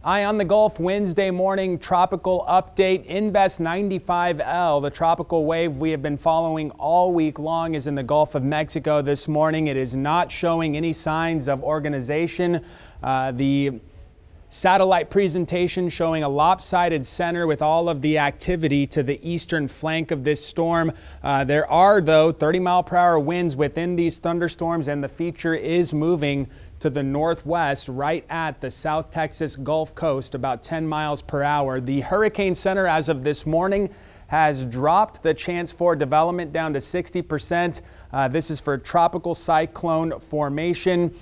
Eye on the Gulf Wednesday morning tropical update. Invest 95L, the tropical wave we have been following all week long, is in the Gulf of Mexico this morning. It is not showing any signs of organization. The satellite presentation showing a lopsided center with all of the activity to the eastern flank of this storm. There are, though, 30-mile-per-hour winds within these thunderstorms, and the feature is moving to the northwest right at the South Texas Gulf Coast, about 10 miles per hour. The Hurricane Center, as of this morning, has dropped the chance for development down to 60%. This is for tropical cyclone formation,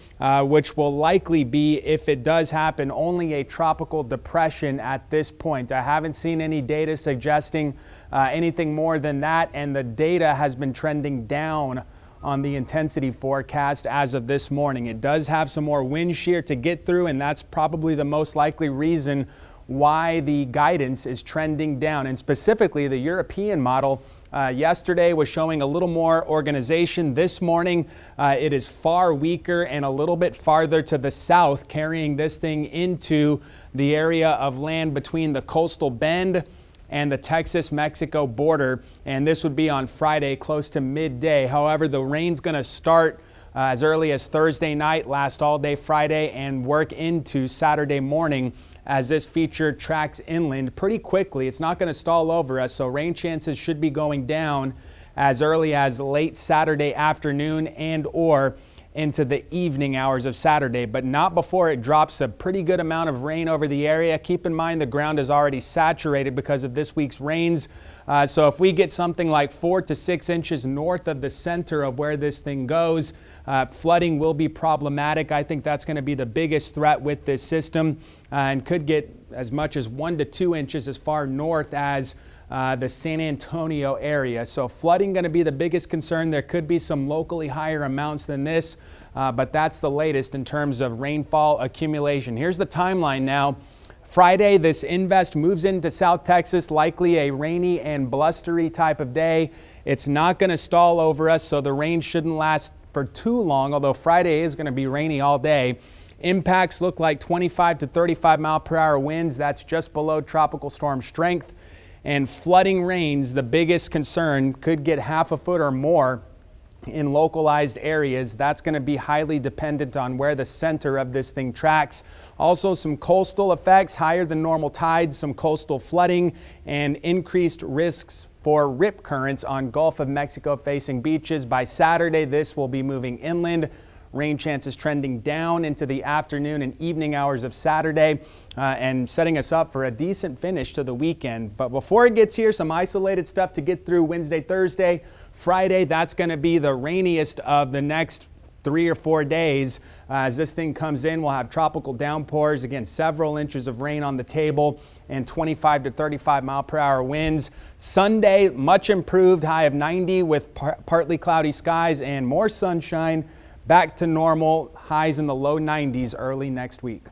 which will likely be, if it does happen, only a tropical depression at this point. I haven't seen any data suggesting anything more than that, and the data has been trending down on the intensity forecast as of this morning. It does have some more wind shear to get through, and that's probably the most likely reason why the guidance is trending down. And specifically, the European model yesterday was showing a little more organization. This morning, it is far weaker and a little bit farther to the south, carrying this thing into the area of land between the coastal bend and the Texas-Mexico border, and this would be on Friday close to midday. However, the rain's going to start as early as Thursday night, last all day Friday, and work into Saturday morning as this feature tracks inland pretty quickly. It's not going to stall over us, so rain chances should be going down as early as late Saturday afternoon and or into the evening hours of Saturday, but not before it drops a pretty good amount of rain over the area. Keep in mind the ground is already saturated because of this week's rains. So if we get something like 4 to 6 inches north of the center of where this thing goes, flooding will be problematic. I think that's going to be the biggest threat with this system, and could get as much as 1 to 2 inches as far north as the San Antonio area. So flooding going to be the biggest concern. There could be some locally higher amounts than this, but that's the latest in terms of rainfall accumulation. Here's the timeline now. Friday, this invest moves into South Texas, likely a rainy and blustery type of day. It's not going to stall over us, so the rain shouldn't last for too long, although Friday is going to be rainy all day. Impacts look like 25 to 35 mile per hour winds. That's just below tropical storm strength. And flooding rains, the biggest concern, could get half a foot or more in localized areas. That's going to be highly dependent on where the center of this thing tracks. Also, some coastal effects, higher than normal tides, some coastal flooding, and increased risks for rip currents on Gulf of Mexico facing beaches. By Saturday, this will be moving inland. Rain chances trending down into the afternoon and evening hours of Saturday, and setting us up for a decent finish to the weekend. But before it gets here, some isolated stuff to get through Wednesday, Thursday, Friday. That's going to be the rainiest of the next 3 or 4 days. As this thing comes in, we'll have tropical downpours, again, several inches of rain on the table, and 25 to 35 mile per hour winds. Sunday, much improved, high of 90 with partly cloudy skies and more sunshine. Back to normal, highs in the low 90s early next week.